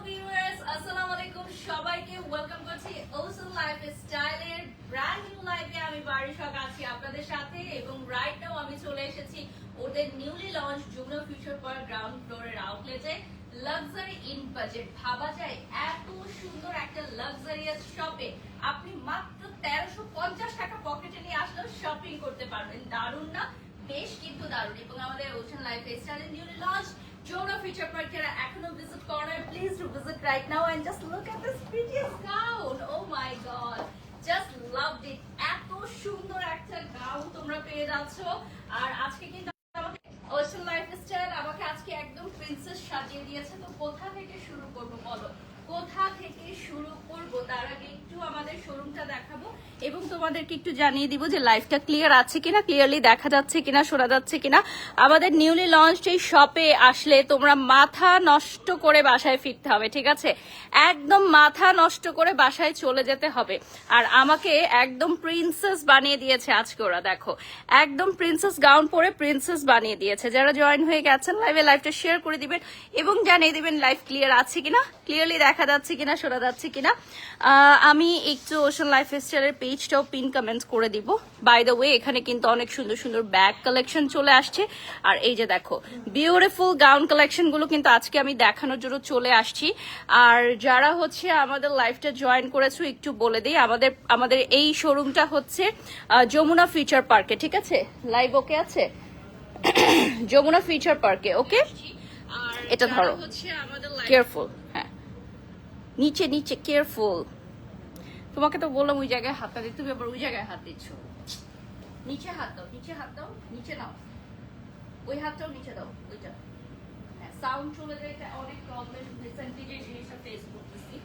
Viewers, আসসালামু আলাইকুম সবাইকে ওয়েলকাম করছি ওসন লাইফস্টাইলের ব্র্যান্ড নিউ লাইভে। আমি বারিশাক আছি আপনাদের সাথে এবং রাইট নাও আমি চলে এসেছি ওদের newly launch Jamuna future Park ground ফ্লোরের আউটলেটে। লাক্সারি ইন বাজেট, ভাবা যায় এত সুন্দর একটা লাক্সারিয়াস শপে আপনি মাত্র 1350 টাকা পকেটে নিয়ে আসলেও শপিং করতে পারবেন। দারুণ না? বেশ কিন্তু দারুণ। এবং আমাদের ওশন লাইফস্টাইলের newly launch Jona Future Park যারা এখনো ভিজিট করেন, please to visit right now and just look at this prettiest gown. Oh my god, just loved it. এত সুন্দর একটা গাউন তোমরা পেয়ে যাচ্ছো। আর আজকে কিন্তু আমাকে ওশন লাইফস্টাইল আমাকে আজকে একদম প্রিন্সেস সাজিয়ে দিয়েছে। তো কোথা থেকে শুরু করব বলো, কোথা থেকে শুরু করব? তার আগে একটু আমাদের শোরুমটা দেখাবো এবং তোমাদেরকে একটু জানিয়ে দিব যে লাইভটা ক্লিয়ার আছে কিনা, ক্লিয়ারলি দেখা যাচ্ছে কিনা, শোনা যাচ্ছে কিনা। আমাদের নিউলি লঞ্চ এই শপে আসলে তোমরা মাথা নষ্ট করে বাসায় ফিরতে হবে, ঠিক আছে? একদম মাথা নষ্ট করে বাসায় চলে যেতে হবে। আর আমাকে একদম প্রিন্সেস বানিয়ে দিয়েছে আজকে ওরা, দেখো একদম প্রিন্সেস গাউন পরে প্রিন্সেস বানিয়ে দিয়েছে। যারা জয়েন হয়ে গেছেন লাইভে, লাইভটা শেয়ার করে দিবেন এবং জানিয়ে দিবেন লাইভ ক্লিয়ার আছে কিনা, ক্লিয়ারলি দেখা যাচ্ছে কিনা, শোনা যাচ্ছে কিনা। আমি একটু ওশন লাইফস্টাইলের পেজটাও পিন কমেন্টস করে দিব। বাই দ্য ওয়ে, এখানে কিন্তু অনেক সুন্দর সুন্দর ব্যাগ কালেকশন চলে আসছে। আর এই যে দেখো বিউটিফুল গাউন কালেকশন গুলো কিন্তু আজকে আমি দেখানোর জন্য চলে আসছি। আর যারা হচ্ছে আমাদের লাইভটা জয়েন করেছো একটু বলে দিই, আমাদের এই শোরুমটা হচ্ছে যমুনা ফিউচার পার্কে, ঠিক আছে? লাইভ ওকে আছে? যমুনা ফিউচার পার্কে, ওকে? এটা ধরো, কেয়ারফুল, হ্যাঁ নিচে নিচে কেয়ারফুল। তোমাকে তো বললাম ওই জায়গায় হাতটা দিতে, তুমি আবার ওই জায়গায় হাত দিচ্ছ। নিচে হাত দাও, নিচে হাত দাও, নিচে নাও, ওই হাতটাও নিচে দাও, ওইটা। হ্যাঁ, সাউন্ড চলে যায়, এটা অনেক প্রবলেম রিসেন্টলি যে জিনিসটা ফেস করতেছি।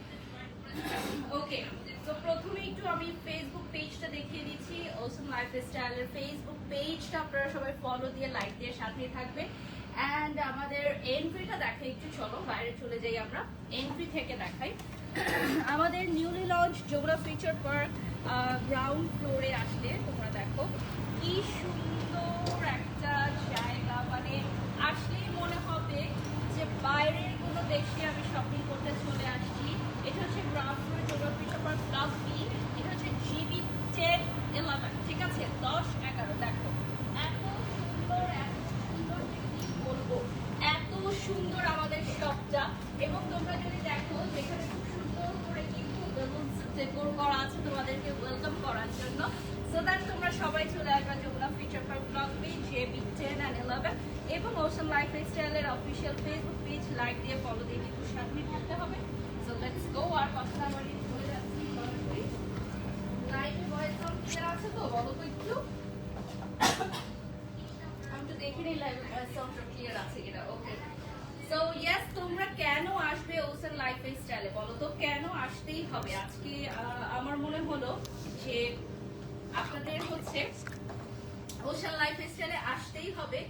ওকে, তো প্রথমে একটু আমি ফেসবুক পেজটা দেখিয়ে দিচ্ছি। ওসম লাইফস্টাইলের ফেসবুক পেজটা আপনারা সবাই ফলো দিয়ে লাইক দিয়ে সাথেই থাকবে। অ্যান্ড আমাদের এন্ট্রিটা দেখাই একটু, চলো বাইরে চলে যাই, আমরা এন্ট্রি থেকে দেখাই। আমাদের newly launch Jamuna future Park ground ফ্লোরে আসলে তোমরা দেখো কি সুন্দর একটা জায়গা, মানে আসলেই মনে হবে যে বাইরের কোনো দেশে আমি শপিং করতে চলে আসছি। এটা হচ্ছে গ্রাউন্ড ফ্লোরে Jamuna future Park club B, এটা হচ্ছে জিবি 10-11, ঠিক আছে? 10-11 দেখো এত সুন্দর, এত সুন্দর যে কি বলবো, এত সুন্দর আমাদের শপটা। এবং তোমরা যদি দেখো যেখানে খুব সুন্দর করে কিন্তু বেলুনস ডেকোর করা আছে তোমাদেরকে ওয়েলকাম করার জন্য, সো দ্যাট তোমরা সবাই চলে আসবে Jamuna future park block B JB 10-11 এবং ওশন লাইফস্টাইলের অফিসিয়াল ফেসবুক পেজ লাইক দিয়ে ফলো দিয়ে কিন্তু সাথেই থাকতে হবে। So let's go. আর কথা না বাড়িয়ে চলে যাচ্ছি সরাসরি লাইভে। ভয়েস সাউন্ড ক্লিয়ার আছে তো বলো তো একটু? আমি তো দেখি নেই লাইভে ভয়েস সাউন্ড ক্লিয়ার আছে কিনা। ওকে, সো ইয়েস, তোমরা কেন আসবে ওশন লাইফস্টাইলে বলো তো? কেন আসতেই হবে? আজকে আমার মনে হলো যে আপনাদের হচ্ছে ওশন লাইফস্টাইলে আসতেই হবে,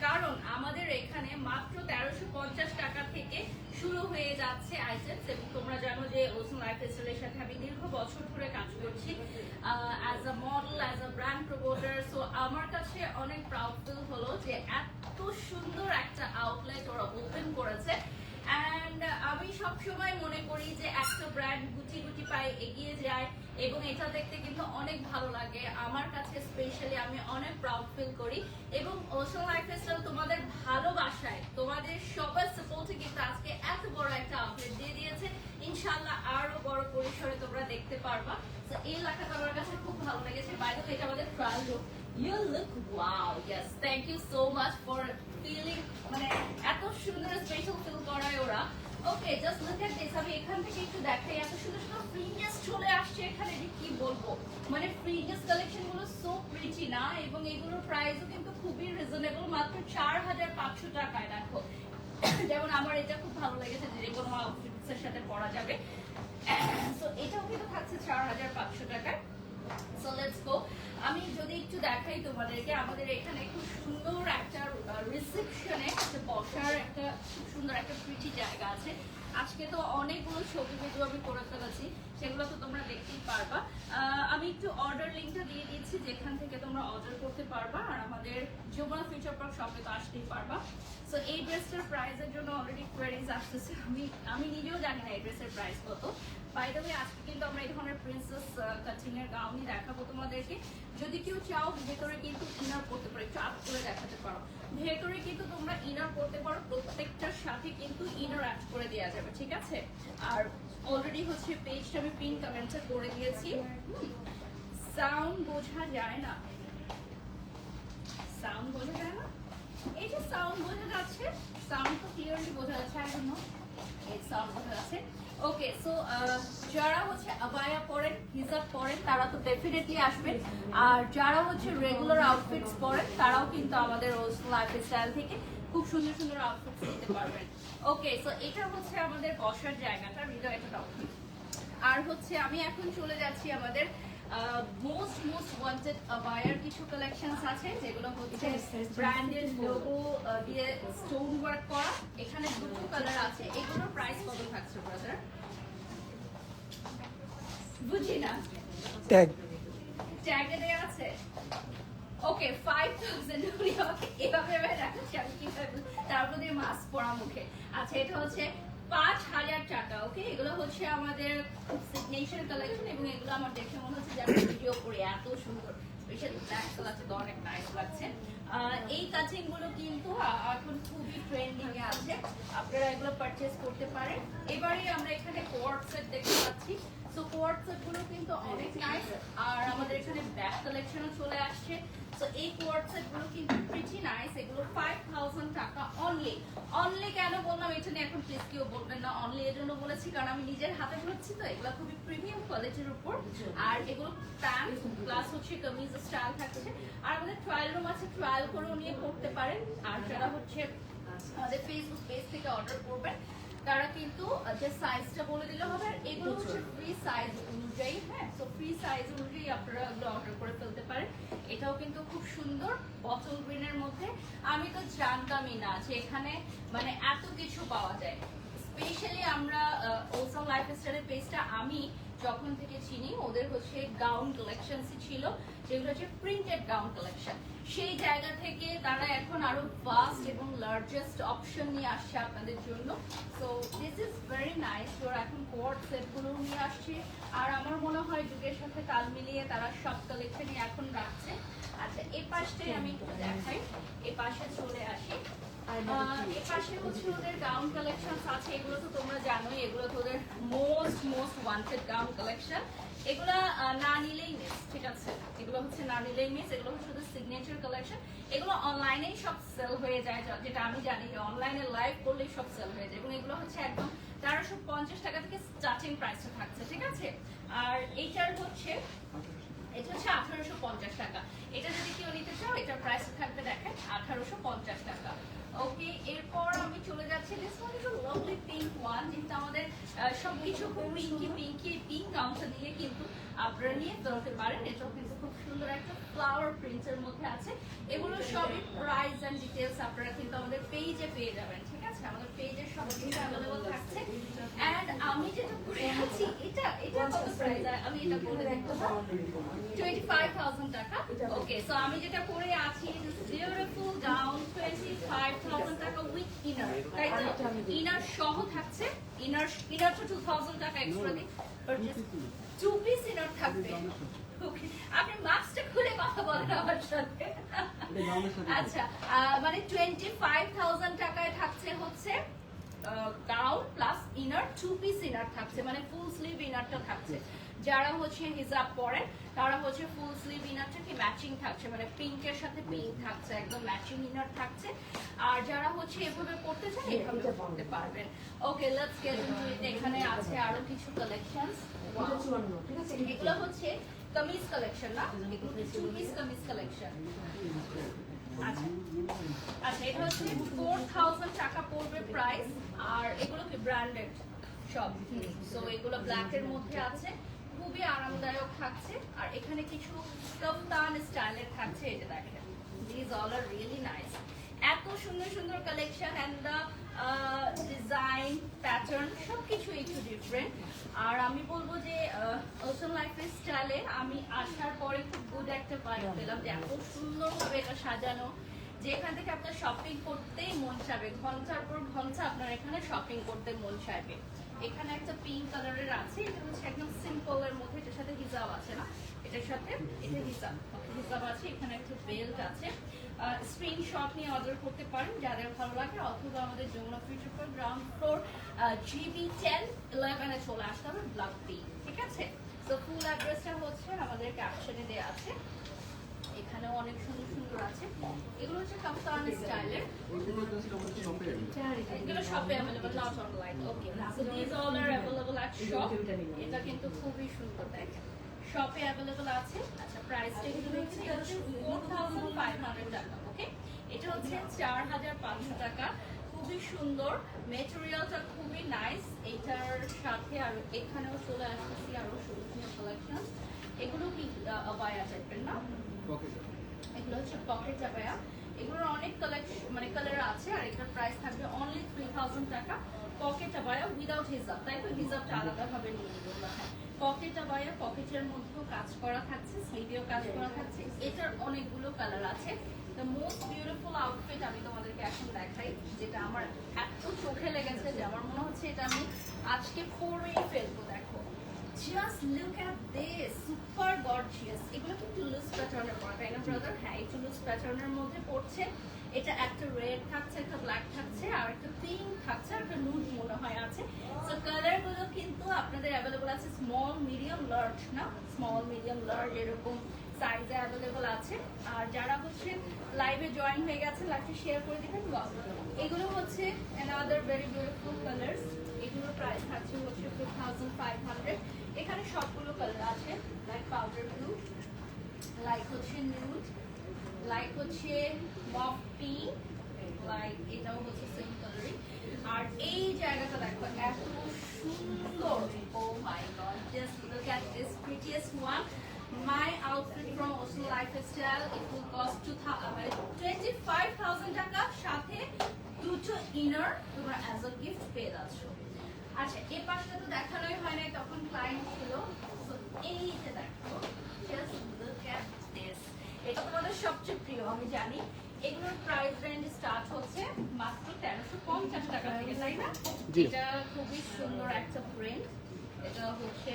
কারণ আমাদের এখানে মাত্র 1350 টাকা থেকে শুরু হয়ে যাচ্ছে আইটেমস। এবং তোমরা জানো যে ওশন লাইফস্টাইলের সাথে আমি দীর্ঘ বছর ধরে কাজ করছি as a model, as a brand promoter. So আমার কাছে অনেক প্রাউড ফিল হলো যে এত সুন্দর একটা আউটলেট ওরা ওপেন করেছে। অ্যান্ড আমি সবসময় মনে করি যে একটা ব্র্যান্ড গুটি গুটি পায়ে এগিয়ে যায় এবং এটা দেখতে কিন্তু অনেক ভালো লাগে। আমার কাছে স্পেশালি আমি অনেক প্রাউড ফিল করি। এবং ওশন লাইফস্টাইল তোমাদের ভালোবাসায়, তোমাদের সবার সাপোর্টে কিন্তু আজকে এত বড় একটা আউটলেট দিয়ে দিয়েছে। ইনশাআল্লাহ আরো বড় পরিসরে তোমরা দেখতে পারবা। তো এই লেখাটা আমার কাছে খুব ভালো লেগেছে। বাইরে এটা আমাদের trial room. You look wow. Yes, thank you so much for feeling, মানে এত সুন্দর স্পেশাল ফিল করায় ওরা। ওকে, জাস্ট লুক এট দিস। আমি এখান থেকে একটু দেখাই, এত সুন্দর সুন্দর ফ্রিঞ্জেস চলে আসছে এখানে, যে কি বলবো, মানে ফ্রিঞ্জেস কালেকশন গুলো সো প্রিটি না? এবং এগুলোর প্রাইসও কিন্তু খুবই রিজনেবল, মাত্র 4500 টাকায়। দেখো যেমন আমার এটা খুব ভালো লেগেছে, যে কোনো আউটফিটসের সাথে পরা যাবে। সো এটাও কিন্তু থাকছে 4500 টাকায়। So let's go. আমি যদি একটু দেখাই তোমাদেরকে, আমাদের এখানে খুব সুন্দর একটা রিসেপশনে বসার একটা খুব সুন্দর একটা প্রিটি জায়গা আছে। আজকে তো অনেকগুলো ছবি ভিডিও আমি করে ফেলেছি, সেগুলো তো তোমরা দেখতেই পারবা। আমি একটু অর্ডার লিঙ্কটা দিয়ে দিচ্ছি, যেখান থেকে তোমরা অর্ডার করতে পারবা, আর আমাদের যমুনা ফিউচার পার্ক শপে তো আসতেই পারবা। সো এই ড্রেসটার প্রাইসের জন্য অলরেডি কোয়ারিজ আসতেছে, আমি নিজেও জানি না এই ড্রেসের প্রাইস কত। বাই দ্য ওয়ে, আজকে কিন্তু আমরা এই ধরনের প্রিন্সেস কাটিং এর গাউনই দেখাবো তোমাদেরকে। যদি কেউ চাও ভেতরে কিন্তু ইনার করতে পারো, একটু আপ করে দেখাতে পারো, ভেতরে কিন্তু তোমরা ইনার করতে পারো, প্রত্যেকটার সাথে কিন্তু ইনার অ্যাড করে দেওয়া যাবে, ঠিক আছে। আর অলরেডি হচ্ছে পেজটা আমি পিন কমেন্টে করে দিয়েছি। সাউন্ড বোঝা যায় না, সাউন্ড বোঝা যায় না, এই যে সাউন্ড বোঝা যাচ্ছে, সাউন্ড তো ক্লিয়ারলি বোঝা যাচ্ছে, আই ডোন্ট নো এই সাউন্ড বোঝা যাচ্ছে। ওকে, সো যারা হচ্ছে আবায়া পরেন, হিজাব পরেন, তারা তো ডেফিনেটলি আসবেন। আর যারা হচ্ছে রেগুলার আউটফিটস পরেন, তারাও কিন্তু আমাদের ওলসন লাইফস্টাইল থেকে খুব সুন্দর সুন্দর আউটফিটস নিতে পারবেন। ওকে, সো এটা হচ্ছে আমাদের বসার জায়গাটা, হৃদয়টা। আর হচ্ছে আমি এখন চলে যাচ্ছি আমাদের মোস্ট ওয়ান্টেড আবায়ার কিছু কালেকশনস আছে, যেগুলো হচ্ছে ব্র্যান্ডেড লোগো দিয়ে স্টোন ওয়ার্ক করা। এখানে দুটো কালার আছে। এগুলোর প্রাইস কত থাকছে ব্রাদার? বুঝি না, ট্যাগে দেয়া আছে। ওকে, 5000 এভাবে রাখছি আমি কিভাবে, তারপর দিয়ে মাস্ক পরা মুখে। আচ্ছা, এটা হচ্ছে 5000 টাকা। ওকে, এগুলো হচ্ছে আমাদের সিগনেচার কালেকশন, এবং এগুলো আমার দেখে মনে হচ্ছে যে আমি ভিডিও করে এত সুন্দর, স্পেশাল ব্ল্যাক কালারটা তো অনেক নাইস লাগছে। এই কাটিং গুলো কিন্তু এখন খুবই ট্রেন্ডিং এ আছে, আপনারা এগুলো পারচেজ করতে পারেন। এবারে আমরা এখানে কোয়ার্ড সেট দেখতে পাচ্ছি। সো কোয়ার্ড সেট গুলো কিন্তু অনেক নাইস, আর আমাদের এখানে ব্যাক কালেকশনও চলে আসছে। সো এই কোয়ার্ড সেট গুলো কিন্তু প্রিটি নাইস। এগুলো 5000 টাকা অনলি। অনলি কেন বললাম এটা নিয়ে এখন প্লিজ কেউ বলবেন না, অনলি এর জন্য বলেছি কারণ আমি নিজের হাতে ধরছি, তো এগুলো খুবই প্রিমিয়াম কোয়ালিটির উপর। আর এগুলো প্যান্ট প্লাস হচ্ছে কামিজ স্টাইল থাকছে। আর আমাদের ট্রায়াল রুম আছে, ট্রায়াল করেও নিয়ে পড়তে পারেন। আর যারা হচ্ছে আমাদের ফেসবুক পেজ থেকে অর্ডার করবেন, তারা কিন্তু যে সাইজটা বলে দিলে হবে। আর এগুলো হচ্ছে ফ্রি সাইজ অনুযায়ী, হ্যাঁ, তো ফ্রি সাইজ অনুযায়ী আপনারা এগুলো অর্ডার করে ফেলতে পারেন। এটাও কিন্তু খুব সুন্দর বটল গ্রিনের মধ্যে। আমি তো জানতামই না যে এখানে মানে এত কিছু পাওয়া যায়। স্পেশালি আমরা ওলসন লাইফস্টাইলের পেজটা আমি যখন থেকে চিনি, ওদের হচ্ছে গাউন কালেকশনসই ছিল, যেগুলো হচ্ছে প্রিন্টেড গাউন কালেকশন। সেই জায়গা থেকে তারা এখন আরো ফাস্ট এবং লার্জেস্ট অপশন নিয়ে আসছে আপনাদের জন্য। So this is very nice. ওরা এখন কোয়ার্ড সেটগুলো নিয়ে আসছে, আর আমার মনে হয় যুগের সাথে তাল মিলিয়ে তারা সব কালেকশনই এখন রাখছে। আচ্ছা, এই পাশটাই আমি একটু দেখাই, এই পাশে চলে আসি। এই পাশে হচ্ছে ওদের গাউন কালেকশন আছে। এগুলো তো তোমরা জানোই, এগুলো তো ওদের মোস্ট ওয়ান্টেড গাউন কালেকশন। এগুলো না নিলেই মিস, ঠিক আছে, এগুলো হচ্ছে না নিলেই মিস। এগুলো হচ্ছে ওদের সিগনেচার কালেকশন। এগুলো অনলাইনেই সব সেল হয়ে যায়, যেটা আমি জানি যে অনলাইনে লাইভ করলেই সব সেল হয়ে যায়। এবং এগুলো হচ্ছে একদম 1350 টাকা থেকে স্টার্টিং প্রাইসটা থাকছে, ঠিক আছে। আর এইটার হচ্ছে এটা হচ্ছে 1850 টাকা। এটা যদি কেউ নিতে চাও, এটার প্রাইস থাকবে দেখেন 1850 টাকা। ওকে, এরপর আমি চলে যাচ্ছি this one is a lovely pink one, যেটা আমাদের সবকিছু পিঙ্কি পিঙ্ক গাউনটা দিয়ে কিন্তু আপনারা নিয়ে ফেলতে পারেন। এটাও কিন্তু খুব সুন্দর একটা ফ্লাওয়ার প্রিন্টের মধ্যে আছে। এগুলো সবই প্রাইস এন্ড ডিটেইলস আপনারা কিন্তু আমাদের পেজে পেয়ে যাবেন, ঠিক আছে। আমাদের পেজে সব কিছু অ্যাভেলেবল থাকছে। এন্ড আমি যেটা পরে আছি, এটা কত প্রাইস আমি এটা বলে দেখতে 25000 টাকা। ওকে, সো আমি যেটা পরে আছি বিউটিফুল গাউন 25000 টাকা উইথ ইনার, তাই তো? ইনার সহ থাকছে। ইনার তো 2000 টাকা এক্সট্রা দিয়ে পারচেজ, 2 পিস ইনার থাকবে। ওকে, আপনি মাস্কটা খুলে কথা বলেন আমার সাথে। আচ্ছা, মানে 25000 টাকায় থাকছে হচ্ছে gown plus inner, 2 piece inner থাকছে, মানে ফুল স্লিভ ইনারটা থাকছে। যারা হচ্ছে হিজাব পরেন, তারা হচ্ছে ফুল স্লিভ ইনারটা কি ম্যাচিং থাকছে, মানে পিঙ্কের সাথে পিঙ্ক থাকছে, একদম ম্যাচিং ইনার থাকছে। আর যারা হচ্ছে এভাবে পড়তে চান, এভাবে পড়তে পারবেন। ওকে, লেটস গেট ইনটু ইট। এখানে আছে আরো কিছু কালেকশনস। এগুলো হচ্ছে কামিজ কালেকশন, না, এগুলো 2 পিস কামিজ কালেকশন। আচ্ছা, এটা হচ্ছে 4000 টাকা পড়বে প্রাইস। আর এগুলো কি ব্র্যান্ডেড সব। সো এগুলো ব্ল্যাক এর মধ্যে আছে, খুবই আরামদায়ক থাকছে। আর এখানে কিছু কাফতান স্টাইলের থাকছে, এই যে দেখেন, this all are really nice. এত সুন্দর সুন্দর collection and the design pattern সবকিছু একটু ডিফারেন্ট। আর আমি বলবো যে অসম লাইফস্টাইলে আমি আসার পরে খুব গুড একটা ভাইব পেলাম যে এত সুন্দরভাবে এটা সাজানো, যে এখান থেকে আপনার শপিং করতেই মন চাইবে, ঘন্টার পর ঘন্টা আপনার এখানে শপিং করতে মন চাইবে। এখানে একটা পিঙ্ক কালারের আছে, এটা হচ্ছে একদম সিম্পল এর মধ্যে, এটার সাথে হিজাব আছে না, এটার সাথে এটা হিজাব আছে, এখানে একটা বেল্ট আছে। স্ক্রিনশট নিয়ে অর্ডার করতে পারেন যাদের ভালো লাগে, অথবা আমাদের Jamuna future Park ground floor GB1011 চলে আসতে হবে, ব্লক বি। ঠিক আছে, তো ফুল অ্যাড্রেসটা হচ্ছে আমাদের ক্যাপশনে দেওয়া আছে। এখানেও অনেক সুন্দর সুন্দর আছে, এগুলো হচ্ছে কাপ্তান স্টাইলের, এগুলো শপে available, not online. Okay, so this all are available at shop. এটা কিন্তু খুবই সুন্দর, দেখেন শপে अवेलेबल আছে। আচ্ছা, প্রাইসটা কিন্তু হচ্ছে 4500 টাকা। ওকে, এটা হচ্ছে 4500 টাকা, খুবই সুন্দর, ম্যাটেরিয়ালটা খুবই নাইস। এটার সাথে আর এখানেও চলে আসতেছি আরো সুন্দর কালেকশন। এগুলো কি আবায়া টাইপের না, এগুলো হচ্ছে পকেট আবায়া। এগুলোর অনেক কালেকশন মানে কালার আছে, আর এটার প্রাইস থাকবে অনলি 3000 টাকা। পকেট আবায়া উইদাউট হিজাব, তাই তো হিজাবটা আলাদাভাবে নিয়ে নিল। হ্যাঁ, পকেট আবায়া, পকেটের মধ্যেও কাজ করা থাকছে, স্লিভেও কাজ করা থাকছে। এটার অনেকগুলো কালার আছে। দ্য মোস্ট বিউটিফুল আউটফিট আমি তোমাদেরকে এখন দেখাই, যেটা আমার এত চোখে লেগেছে যে আমার মনে হচ্ছে এটা আমি আজকে পরেই ফেলবো। দেখো, just look at this, super gorgeous. এগুলো কিন্তু লুজ প্যাটার্নের পড়া, তাই না ব্রাদার? হ্যাঁ, একটু লুজ প্যাটার্নের মধ্যে পড়ছে। এটা একটা রেড থাকছে, একটা ব্ল্যাক থাকছে, আর একটা পিঙ্ক থাকছে, আর একটা নুড মনে হয় আছে। সো কালারগুলো কিন্তু আপনাদের অ্যাভেলেবল আছে স্মল, মিডিয়াম, লার্জ, না স্মল, মিডিয়াম, লার্জ এরকম সাইজে অ্যাভেলেবল আছে। আর যারা হচ্ছে লাইভে জয়েন হয়ে গেছে, লাইভে শেয়ার করে দিবেন। এগুলো হচ্ছে অ্যানাদার ভেরি বিউটিফুল কালার্স। এগুলোর প্রাইস থাকছে হচ্ছে 4500। এখানে সবগুলো কালার আছে, লাইক পাউডার ব্লু, লাইক হচ্ছে নিউড, লাইক হচ্ছে মফ পিঙ্ক, লাইক এটাও হচ্ছে সেম কালারই। আর এই জায়গাটা দেখো এত সুন্দর, oh my god, just look at this prettiest one. My outfit from Oslo Lifestyle, it will cost 25,000 টাকা, সাথে দুটো ইনার তোমরা অ্যাজ আ গিফট পেয়ে যাচ্ছ। আচ্ছা, এই পাশটা তো দেখানোই হয় নাই, তখন ক্লায়েন্ট ছিল। So, এই যে দেখো, just look at this, এটা তোমাদের সবচেয়ে প্রিয় আমি জানি। এগুলোর প্রাইস রেঞ্জ স্টার্ট হচ্ছে মাত্র 1350 টাকা থেকে, তাই না? এটা খুবই সুন্দর একটা প্রিন্ট। এটা হচ্ছে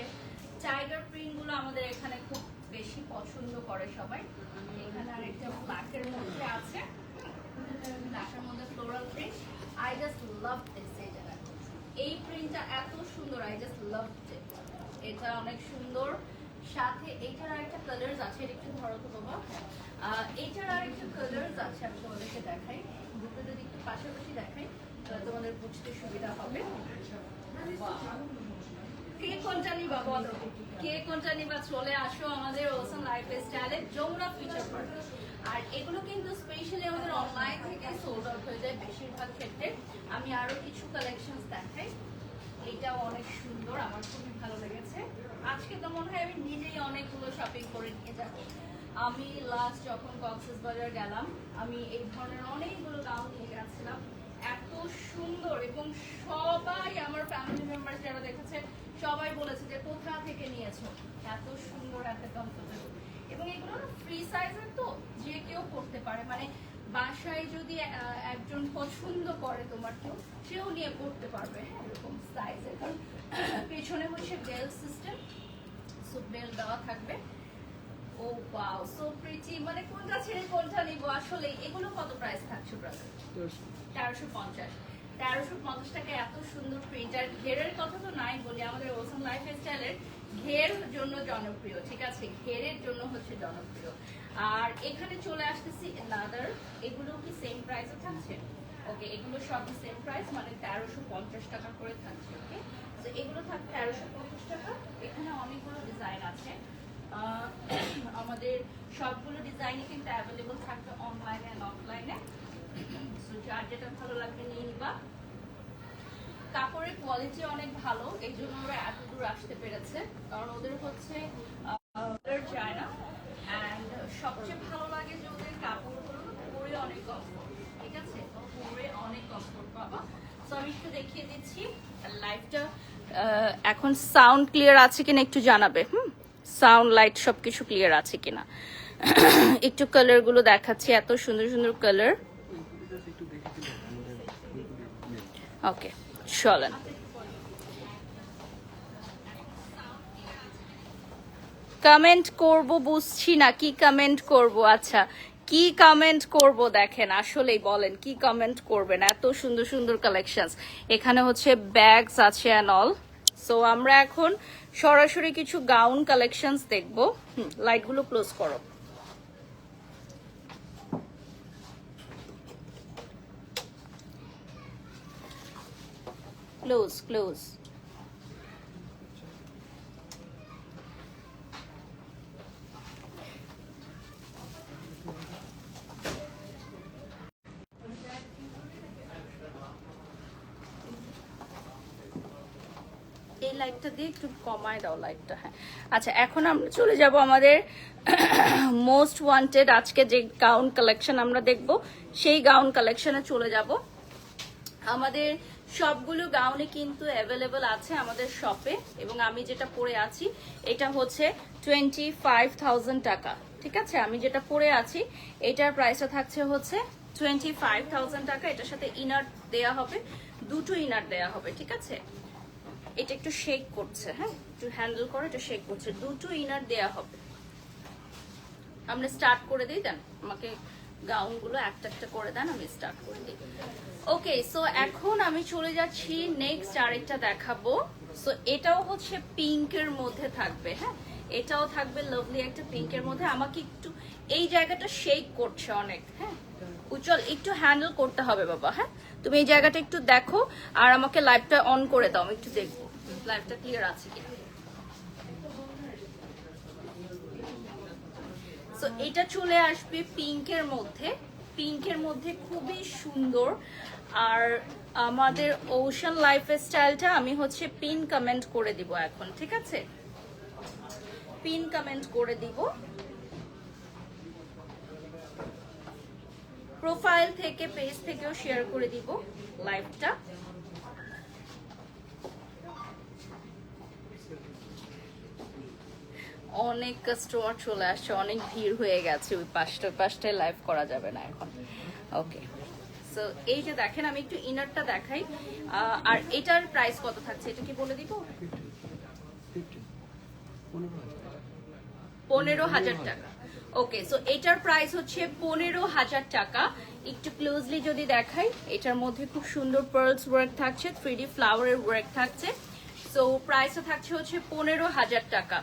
টাইগার প্রিন্ট গুলো আমাদের এখানে খুব বেশি পছন্দ করে সবাই। এখানে আরেকটা ব্ল্যাকের মধ্যে আছে, ব্ল্যাকের মধ্যে floral print. I just love this. এই প্রিন্টটা এত সুন্দর, আই জাস্ট লাভ ইট। এটা অনেক সুন্দর, সাথে এটার আরেকটা কালার্স আছে, এটা একটু ধরো তো বাবা। এটার আরেকটা কালার্স আছে, আমি তোমাদেরকে দেখাই। দুটো যদি একটু পাশাপাশি দেখাই তাহলে তোমাদের বুঝতে সুবিধা হবে। কে কোনটা নিবা বলো, কে কোনটা নিবা? চলে আসো আমাদের অসম লাইফস্টাইলে যমুনা ফিউচার পার্ক। আর এগুলো কিন্তু স্পেশালি আমাদের অনলাইন থেকে সোল্ড আউট হয়ে যায় বেশিরভাগ ক্ষেত্রে। আমি আরো কিছু কালেকশনস দেখাই। এটাও অনেক সুন্দর, আমার খুবই ভালো লেগেছে। আজকে তো মনে হয় আমি নিজেই অনেকগুলো শপিং করে নিয়ে যাব। আমি লাস্ট যখন কক্সবাজার গেলাম, আমি এই ধরনের অনেকগুলো গাউন নিয়ে গেছিলাম, এত সুন্দর। এবং সবাই আমার ফ্যামিলি মেম্বার যারা দেখেছে সবাই বলেছে যে কোথা থেকে নিয়েছো, এত সুন্দর, এত কমফোর্টেবল। এবং এগুলো ফ্রি সাইজের, তো যে কেউ পড়তে পারে, মানে বাসায় যদি একজন পছন্দ করে তোমার কেউ, সেও নিয়ে পড়তে পারবে। হ্যাঁ, এরকম সাইজের, কারণ পেছনে হচ্ছে বেল্ট সিস্টেম, সো বেল্ট দেওয়া থাকবে। ও ওয়াও, সো প্রিটি। মানে কোনটা ছেড়ে কোনটা নিব আসলে। এগুলো কত প্রাইস থাকছে ব্রাদার? 1350। 1350 টাকা, এত সুন্দর প্রিন্ট। আর ঘেরের কথা তো নাই বলি, আমাদের অসম লাইফস্টাইলের ঘের জন্য জনপ্রিয়। ঠিক আছে, ঘেরের জন্য হচ্ছে জনপ্রিয়। আর এখানে চলে আসতেছি another, এগুলো কি সেম প্রাইসে থাকছে? ওকে, এগুলো সবই সেম প্রাইস, মানে 1350 টাকা করে থাকছে। ওকে, তো এগুলো থাকবে 1350 টাকা। এখানে অনেকগুলো ডিজাইন আছে, আমাদের সবগুলো ডিজাইনই কিন্তু অ্যাভেলেবল থাকবে অনলাইনে এন্ড অফলাইনে। সো যার যেটা ভালো লাগবে নিয়ে নিবা। কাপড়ের কোয়ালিটি অনেক ভালো, এই জন্য ওরা এত দূর আসতে পেরেছে, কারণ ওদের হচ্ছে যায় না। অ্যান্ড সবচেয়ে ভালো লাগে যে ওদের কাপড়গুলো পরে অনেক কমফোর্ট। ঠিক আছে, সো আমি একটু দেখিয়ে দিচ্ছি লাইভটা এখন সাউন্ড ক্লিয়ার আছে কিনা একটু জানাবে। সাউন্ড লাইট সবকিছু ক্লিয়ার আছে কিনা। একটু কালার গুলো দেখাচ্ছি, এত সুন্দর সুন্দর কালার। ওকে চলেন। কমেন্ট করব বুঝছি না, কি কমেন্ট করব? আচ্ছা কি কমেন্ট করব দেখেন, আসলেই বলেন কি কমেন্ট করবেন? এত সুন্দর সুন্দর কালেকশনস এখানে হচ্ছে, ব্যাগস আছে অ্যান্ড অল। সো আমরা এখন সরাসরি কিছু গাউন কালেকশনস দেখবো। লাইটগুলো ক্লোজ করো। Close close. এই লাইটটা দিয়ে একটু কমায় দাও লাইটটা। হ্যাঁ আচ্ছা, এখন আমরা চলে যাব আমাদের মোস্ট ওয়ান্টেড আজকে যে গাউন কালেকশন আমরা দেখব, সেই গাউন কালেকশনে চলে যাব। আমাদের সবগুলো গাউনে কিন্তু অ্যাভেলেবল আছে আমাদের শপে, এবং আমি যেটা পরে আছি এটা হচ্ছে 25,000 টাকা। ঠিক আছে, আমি যেটা পরে আছি এটার প্রাইসটা থাকছে হচ্ছে 25,000 টাকা। এটার সাথে ইনার দেয়া হবে, দুটো ইনার দেয়া হবে। ঠিক আছে, এটা একটু শেক করছে, হ্যাঁ একটু হ্যান্ডেল করে এটা শেক করছে, দুটো ইনার দেয়া হবে। আমরা স্টার্ট করে দিই, দেন আমাকে গাউনগুলো একটা একটা করে দেন, আমি স্টার্ট করে দিই। ওকে, সো এখন আমি চলে যাচ্ছি নেক্সট আরেকটা দেখাবো। সো এটাও হচ্ছে পিঙ্কের মধ্যে থাকবে। হ্যাঁ এটাও থাকবে লাভলি একটা পিঙ্কের মধ্যে। আমাকে একটু এই জায়গাটা শেক করছে অনেক। হ্যাঁ উজ্জ্বল একটু হ্যান্ডেল করতে হবে বাবা। হ্যাঁ তুমি এই জায়গাটা একটু দেখো আর আমাকে লাইভটা অন করে দাও, আমি একটু দেখবো লাইভটা ক্লিয়ার আছে কিনা। সো এটা চলে আসবে পিঙ্কের মধ্যে, পিঙ্কের মধ্যে খুবই সুন্দর। আর আমাদের ওশান লাইফস্টাইলটা আমি হচ্ছে পিন কমেন্ট করে দিব এখন। ঠিক আছে, পিন কমেন্ট করে দিব, প্রোফাইল থেকে পেজ থেকেও শেয়ার করে দিব লাইভটা। অনেক কাস্টমার চলে আসছে, অনেক ভিড় হয়ে গেছে, ওই পাঁচটায় লাইভ করা যাবে না এখন। ওকে, সো এই যে দেখেন আমি একটু ইনারটা দেখাই। আর এটার প্রাইস কত থাকছে এটা কি বলে দিব? 15,000 টাকা। ওকে, সো এটার প্রাইস হচ্ছে 15,000 টাকা। একটু ক্লোজলি যদি দেখাই, এটার মধ্যে খুব সুন্দর পার্লস ওয়ার্ক থাকছে, 3D ফ্লাওয়ারের ওয়ার্ক থাকছে। সো প্রাইসটা থাকছে হচ্ছে 15,000 টাকা।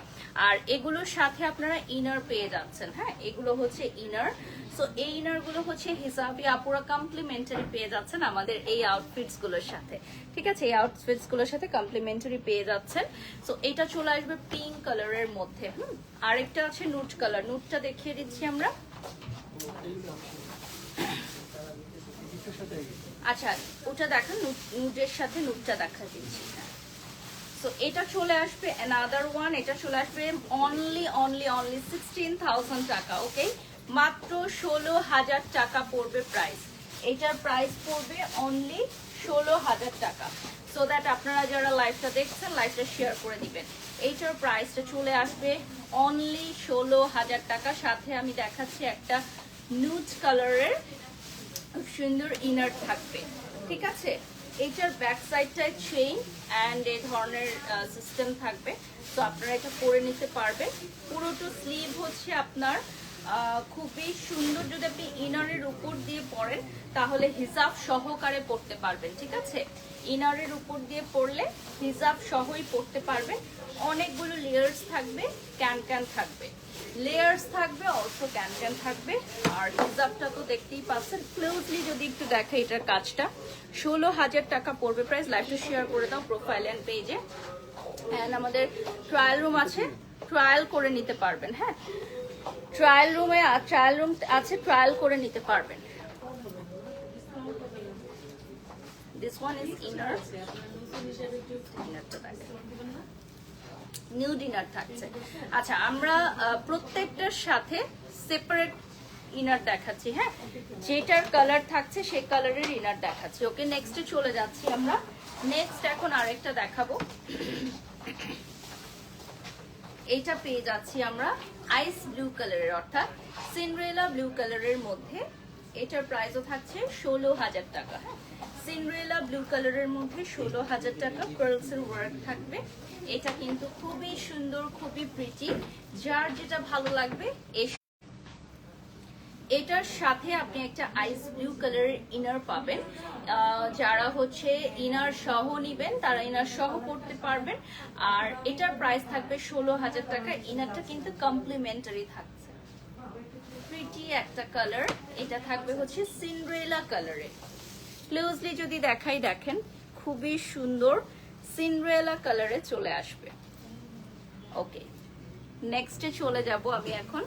আর এগুলোর সাথে আপনারা ইনার পেয়ে যাচ্ছেন। হ্যাঁ এগুলো হচ্ছে ইনার। সো এই ইনার গুলো হচ্ছে হিসাবি আপুরা কমপ্লিমেন্টারি পেয়ে যাচ্ছেন আমাদের এই আউটফিটস গুলোর সাথে। ঠিক আছে, এই আউটফিটস গুলোর সাথে কমপ্লিমেন্টারি পেয়ে যাচ্ছেন। সো এটা চলে আসবে পিঙ্ক কালারের মধ্যে। আরেকটা আছে নুট কালার, নুটটা দেখিয়ে দিচ্ছি আমরা। আচ্ছা ওটা দেখান, নুটের সাথে নুটটা দেখা দিচ্ছি। সো এটা চলে আসবে অ্যানাদার ওয়ান, এটা চলে আসবে অনলি 16,000 টাকা। ওকে, মাত্র 16,000 টাকা পড়বে প্রাইস। এটার প্রাইস পড়বে অনলি 16,000 টাকা। সো দ্যাট আপনারা যারা লাইভটা দেখছেন লাইভটা শেয়ার করে দিবেন। এইটার প্রাইসটা চলে আসবে অনলি 16,000 টাকা। সাথে আমি দেখাচ্ছি একটা নুড কালারের খুব সুন্দর ইনার থাকবে। ঠিক আছে, এইটার ব্যাক সাইডটায় চেইন অ্যান্ড এই ধরনের সিস্টেম থাকবে। তো আপনারা এটা পরে নিতে পারবেন। পুরোটা স্লিভ হচ্ছে আপনার খুবই সুন্দর। যদি আপনি ইনারের উপর দিয়ে পরেন তাহলে হিজাব সহকারে পরতে পারবেন। ঠিক আছে, ইনারের উপর দিয়ে পরলে হিজাব সহই পরতে পারবেন। অনেকগুলো লেয়ার্স থাকবে, ক্যান থাকবে, লেয়ার্স থাকবে, অলসো ক্যান থাকবে। আর হিজাবটা তো দেখতেই পাচ্ছেন। ক্লোজলি যদি একটু দেখে এটার কাজটা, 16,000 টাকা পড়বে প্রাইস। লাইভটা শেয়ার করে দাও প্রোফাইল অ্যান্ড পেজে। অ্যান্ড আমাদের ট্রায়াল রুম আছে, ট্রায়াল করে নিতে পারবেন। হ্যাঁ ট্রায়াল রুম আছে, ট্রায়াল করে নিতে পারবেন। দিস ওয়ান ইজ ইনার, ইনারটা দেখেন নিউ ডিনার থাকছে। আচ্ছা আমরা প্রত্যেকটার সাথে সেপারেট ইনার দেখাচ্ছি। হ্যাঁ, যেটার কালার থাকছে সেই কালারের ইনার দেখাচ্ছি। ওকে, নেক্সটে চলে যাচ্ছি আমরা। নেক্সট এখন আরেকটা দেখাবো। এইটা পেয়ে যাচ্ছি আমরা আইস ব্লু কালারের, অর্থাৎ সিন্ড্রেলা ব্লু কালারের মধ্যে। এটার প্রাইসও থাকছে 16,000 টাকা। হ্যাঁ, সিন্ড্রেলা ব্লু কালারের মধ্যে 16,000 টাকা, পার্লসের ওয়ার্ক থাকবে। এটা কিন্তু খুবই সুন্দর, খুবই প্রিটি, যার যেটা ভালো লাগবে। এটার সাথে আপনি একটা আইস ব্লু কালারের ইনার পাবেন। যারা হচ্ছে ইনার সহ নিবেন তারা ইনার সহ পড়তে পারবেন। আর এটার প্রাইস থাকবে 16,000 টাকা। ইনারটা কিন্তু কমপ্লিমেন্টারি থাকছে। প্রিটি একটা কালার, এটা থাকবে হচ্ছে সিন্ড্রেলা কালারে। ক্লোজলি যদি দেখাই, দেখেন খুবই সুন্দর সিন্ড্রেলা কালারে চলে আসবে। ওকে, নেক্সটে চলে যাব আমি এখন।